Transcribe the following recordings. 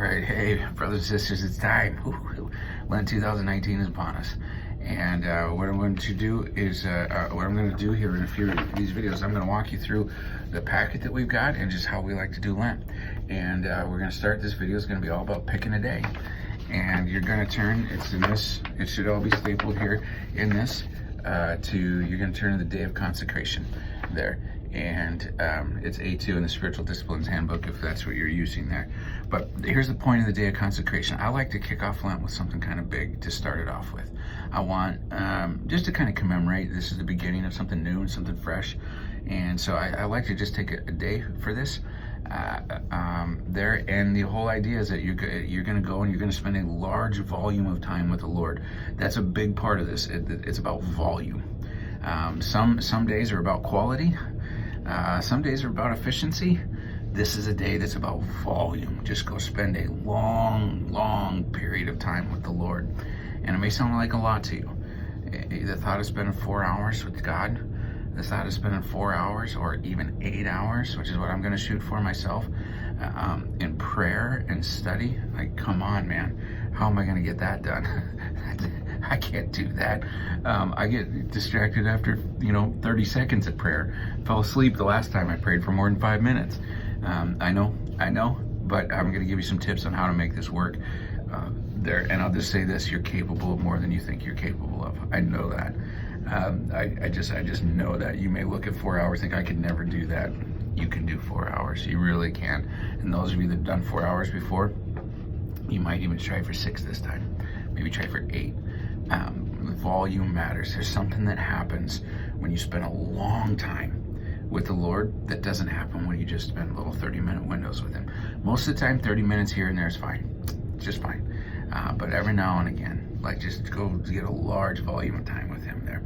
right, hey, brothers and sisters, it's time. Lent 2019 is upon us. And what I'm going to do is, what I'm going to do here in a few of these videos, I'm going to walk you through the packet that we've got and just how we like to do Lent. And we're going to start this video. It's going to be all about picking a day. And you're going to turn, it's in this, it should all be stapled here in this, you're going to turn to the day of consecration there. And it's A2 in the Spiritual Disciplines Handbook if that's what you're using there. But here's the point of the day of consecration. I like to kick off Lent with something kind of big to start it off with. I want just to kind of commemorate this is the beginning of something new and something fresh. And so I like to just take a day for this there. And the whole idea is that you're going to go and you're going to spend a large volume of time with the Lord. That's a big part of this. It's about volume. Some days are about quality. Some days are about efficiency. This is a day that's about volume. Just go spend a long period of time with the Lord. And it may sound like a lot to you. The thought of spending 4 hours with God, the thought of spending 4 hours or even 8 hours, which is what I'm going to shoot for myself, in prayer and study. Like, come on, man. How am I going to get that done? I can't do that. I get distracted after, 30 seconds of prayer. Fell asleep the last time I prayed for more than 5 minutes. I know, but I'm going to give you some tips on how to make this work there. And I'll just say this, you're capable of more than you think you're capable of. I know that. I just know that. You may look at 4 hours, think I could never do that. You can do 4 hours. You really can. And those of you that have done 4 hours before, you might even try for 6 this time. Maybe try for 8. Volume matters. There's something that happens when you spend a long time with the Lord that doesn't happen when you just spend little 30-minute windows with Him. Most of the time, 30 minutes here and there is fine. It's just fine. But every now and again, just go get a large volume of time with Him there.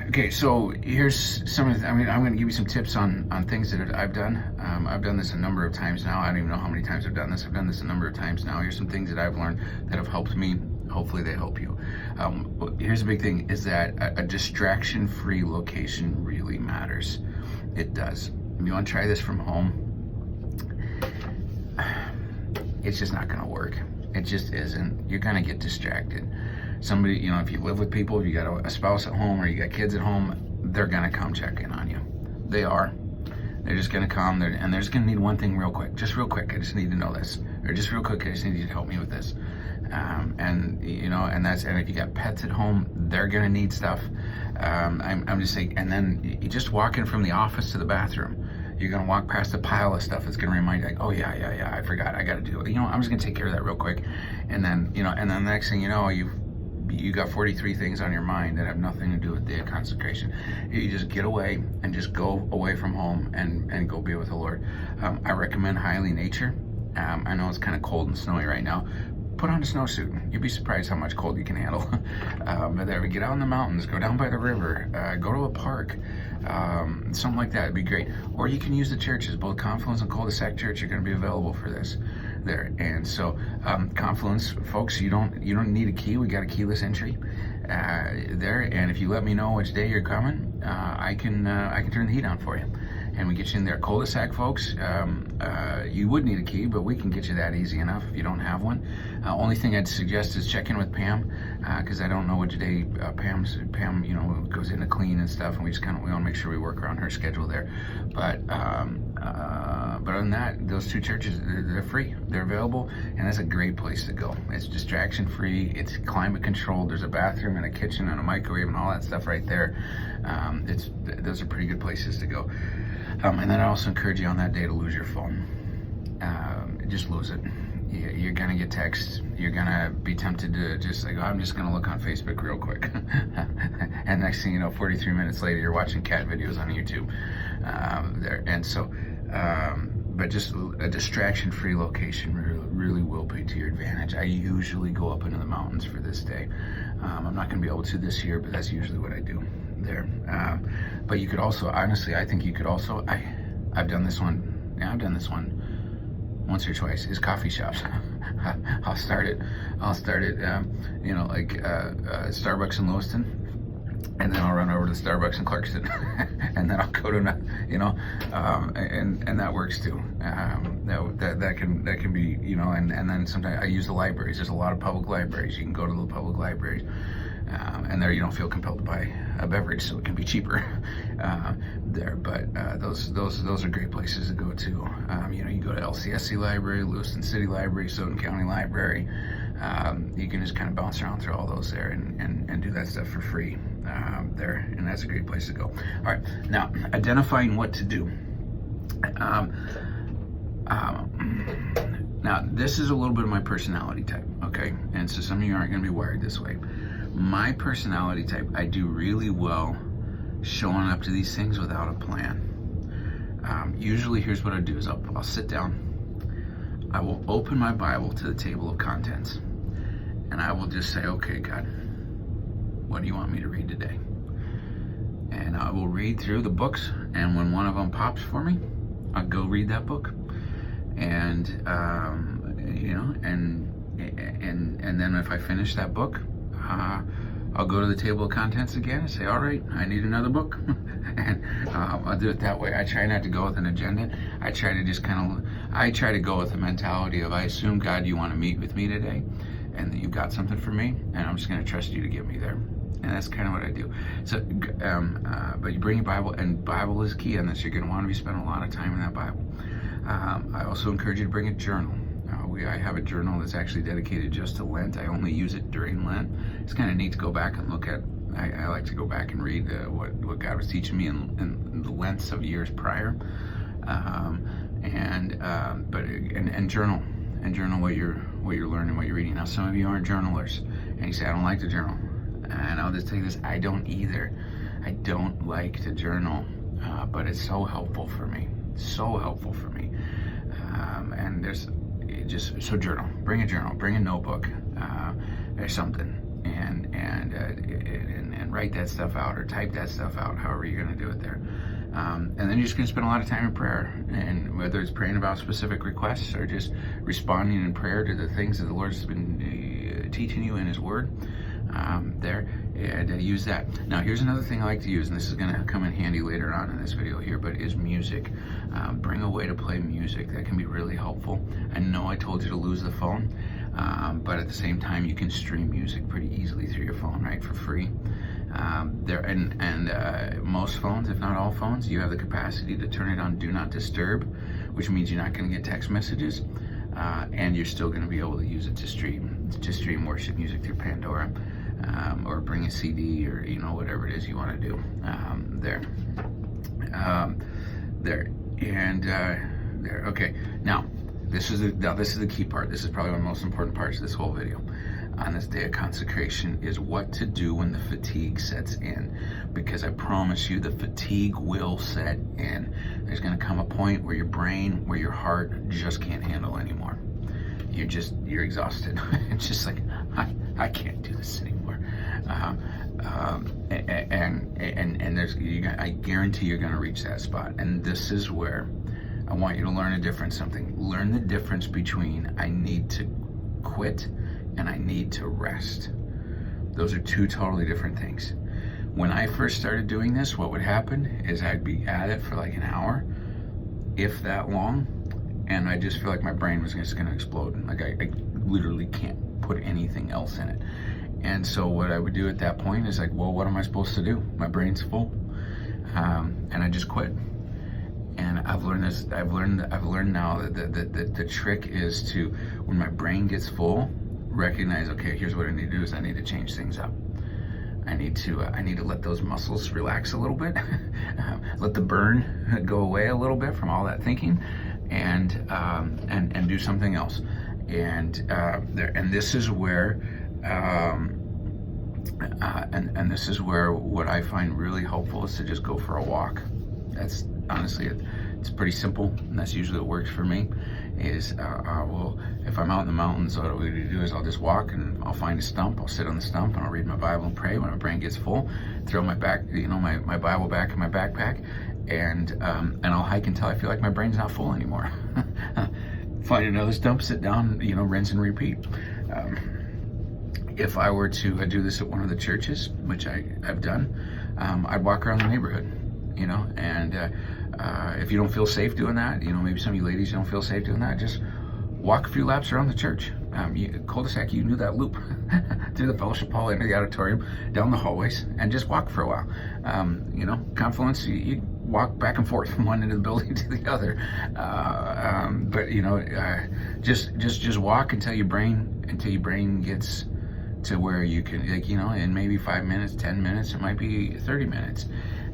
Okay, so here's some of the, I'm going to give you some tips on things that I've done. I've done this a number of times now. I don't even know how many times I've done this. I've done this a number of times now. Here's some things that I've learned that have helped me. Hopefully they help you. Here's a big thing, is that a distraction-free location really matters. It does. If you want to try this from home, it's just not going to work. It just isn't. You're going to get distracted. Somebody, if you live with people, if you got a spouse at home or you got kids at home, they're going to come check in on you. They are. They're just going to come there, and they're just going to need one thing real quick. Just real quick. I just need to know this. Or just real quick, I just need you to help me with this. And if you got pets at home, they're going to need stuff. I'm just saying, and then you just walk in from the office to the bathroom. You're going to walk past a pile of stuff that's going to remind you, like, oh, yeah, I forgot. I got to do it. I'm just going to take care of that real quick. And then, and then the next thing you know, you got 43 things on your mind that have nothing to do with the consecration. You just get away and just go away from home and go be with the Lord. I recommend highly nature. I know it's kind of cold and snowy right now. Put on a snowsuit. You'd be surprised how much cold you can handle. But there, get out in the mountains, go down by the river, go to a park, something like that would be great. Or you can use the churches. Both Confluence and Cul-de-sac Church are going to be available for this there. And so Confluence folks, you don't need a key. We got a keyless entry there. And if you let me know which day you're coming, I can turn the heat on for you. And we get you in there. Cul-de-sac folks, you would need a key, but we can get you that easy enough if you don't have one. Only thing I'd suggest is check in with Pam, because I don't know which day Pam, goes in to clean and stuff, and we want to make sure we work around her schedule there. But other than that, those two churches, they're free, they're available, and that's a great place to go. It's distraction-free, it's climate-controlled. There's a bathroom and a kitchen and a microwave and all that stuff right there. Those are pretty good places to go. And then I also encourage you on that day to lose your phone. Just lose it. You're going to get texts. You're going to be tempted to just like, I'm just going to look on Facebook real quick. And next thing you know, 43 minutes later, you're watching cat videos on YouTube there. And so, but just a distraction-free location really will be to your advantage. I usually go up into the mountains for this day. I'm not going to be able to this year, but that's usually what I do there. But you could also, honestly, I think you could also, I've done this one. Yeah, I've done this one once or twice, is coffee shops. I'll start it, like Starbucks in Lewiston. and then I'll run over to Starbucks in Clarkston, and then I'll go to, and that works too. That can be, and then sometimes I use the libraries. There's a lot of public libraries. You can go to the public libraries, and there you don't feel compelled to buy a beverage, so it can be cheaper there. But those are great places to go to. You go to LCSC Library, Lewiston City Library, Stoughton County Library. You can just kind of bounce around through all those there and do that stuff for free there, and that's a great place to go. All right, now identifying what to do. Now this is a little bit of my personality type, okay? And so some of you aren't going to be wired this way. My personality type, I do really well showing up to these things without a plan. Usually, here's what I do: is I'll sit down, I will open my Bible to the table of contents, and I will just say, okay, God, what do you want me to read today? And I will read through the books, and when one of them pops for me, I'll go read that book. And and then if I finish that book, I'll go to the table of contents again and say, all right, I need another book. And I'll do it that way. I try not to go with an agenda. I try to just I try to go with the mentality of, I assume, God, you want to meet with me today, and that you've got something for me, and I'm just going to trust you to get me there. And that's kind of what I do. So, but you bring your Bible, and Bible is key on this. You're going to want to be spending a lot of time in that Bible. I also encourage you to bring a journal. I have a journal that's actually dedicated just to Lent. I only use it during Lent. It's kind of neat to go back and look at. I like to go back and read what God was teaching me in the Lents of years prior, and journal what you're learning, what you're reading. Now, some of you aren't journalers, and you say, I don't like to journal, and I'll just tell you this: I don't either. I don't like to journal, but it's so helpful for me. So helpful for me, and so journal. Bring a journal. Bring a notebook or something, and write that stuff out or type that stuff out. However you're going to do it there, and then you're just going to spend a lot of time in prayer. And whether it's praying about specific requests or just responding in prayer to the things that the Lord's been teaching you in His Word, there, and use that. Now, here's another thing I like to use, and this is going to come in handy later on in this video here, but is music. Bring a way to play music. That can be really helpful. I know I told you to lose the phone, but at the same time, you can stream music pretty easily through your phone, right, for free. Most phones, if not all phones, you have the capacity to turn it on Do Not Disturb, which means you're not going to get text messages, and you're still going to be able to use it to stream worship music through Pandora. Or bring a CD, or whatever it is you want to do there. Okay, now this is the key part. This is probably one of the most important parts of this whole video. On this day of consecration is what to do when the fatigue sets in, because I promise you the fatigue will set in. There's going to come a point where your brain, where your heart just can't handle anymore. You're exhausted. It's just like, I can't do this anymore. I guarantee you're going to reach that spot. And this is where I want you to learn something. Learn the difference between I need to quit and I need to rest. Those are two totally different things. When I first started doing this, what would happen is I'd be at it for like an hour, if that long, and I just feel like my brain was just going to explode. Like I literally can't put anything else in it. And so what I would do at that point is like, well, what am I supposed to do? My brain's full, and I just quit. And I've learned this. I've learned now that the trick is to, when my brain gets full, recognize, okay, here's what I need to do: is I need to change things up. I need to let those muscles relax a little bit, let the burn go away a little bit from all that thinking, and do something else. And this is where. And this is where what I find really helpful is to just go for a walk. That's honestly, it's pretty simple, and that's usually what works for me. Is if I'm out in the mountains, what I'm going to do is I'll just walk, and I'll find a stump. I'll sit on the stump, and I'll read my Bible and pray. When my brain gets full, throw my Bible back in my backpack, and I'll hike until I feel like my brain's not full anymore. Find another stump, sit down, rinse and repeat. if I were to do this at one of the churches, which I've done, I'd walk around the neighborhood, you know, and if you don't feel safe doing that, you know, maybe some of you ladies don't feel safe doing that, just walk a few laps around the church. Cul-de-sac, you can do that loop through the fellowship hall, into the auditorium, down the hallways, and just walk for a while. You know, Confluence, you walk back and forth from one end of the building to the other. But you know, just walk until your brain gets to where you can, like, you know, in maybe 5 minutes, 10 minutes, it might be 30 minutes.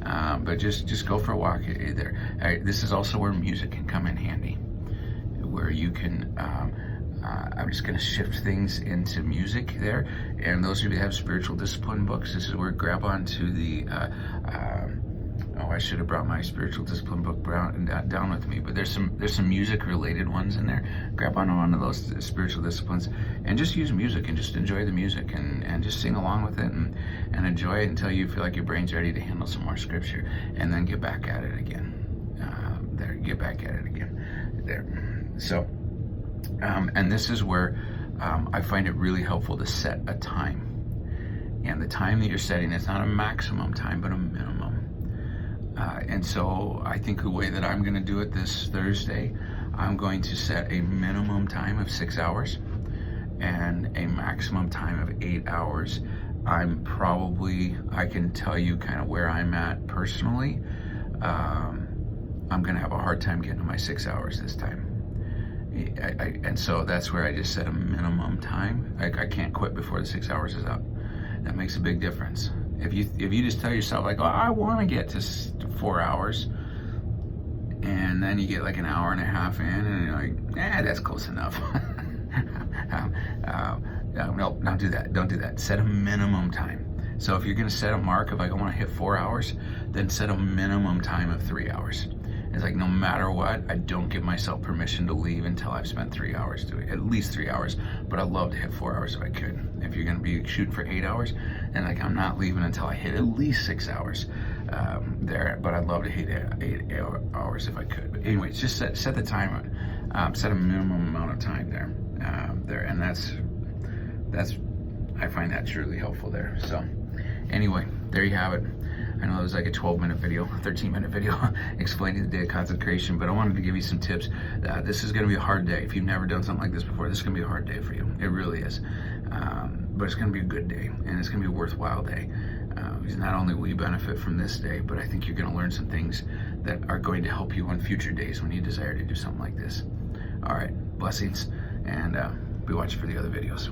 But just go for a walk there. This is also where music can come in handy, where you can, I'm just going to shift things into music there. And those of you that have spiritual discipline books, this is where grab onto the, I should have brought my spiritual discipline book down with me, but there's some music related ones in there. Grab onto one of those spiritual disciplines and just use music and just enjoy the music and just sing along with it and enjoy it until you feel like your brain's ready to handle some more scripture, and then get back at it again. Get back at it again. There. So, and this is where I find it really helpful to set a time. And the time that you're setting, it's not a maximum time, but a minimum. And so I think the way that I'm going to do it this Thursday, I'm going to set a minimum time of 6 hours and a maximum time of 8 hours. I can tell you kind of where I'm at personally. I'm going to have a hard time getting to my 6 hours this time. And so that's where I just set a minimum time. I can't quit before the 6 hours is up. That makes a big difference. If you just tell yourself, like, oh, I want to get to 4 hours, and then you get like an hour and a half in, and you're like, that's close enough. No, don't do that. Don't do that. Set a minimum time. So if you're going to set a mark of like, I want to hit 4 hours, then set a minimum time of 3 hours. It's like, no matter what, I don't give myself permission to leave until I've spent 3 hours doing it, at least 3 hours, but I'd love to hit 4 hours if I could. If you're going to be shooting for 8 hours, then like, I'm not leaving until I hit at least 6 hours there, but I'd love to hit 8 hours if I could. But anyways, just set the timer, set a minimum amount of time there, and that's I find that truly helpful there. So anyway, there you have it. I know it was like a 12-minute video, 13-minute video explaining the day of consecration, but I wanted to give you some tips. This is going to be a hard day. If you've never done something like this before, this is going to be a hard day for you. It really is. But it's going to be a good day, and it's going to be a worthwhile day. Because not only will you benefit from this day, but I think you're going to learn some things that are going to help you on future days when you desire to do something like this. All right, blessings, and be watching for the other videos.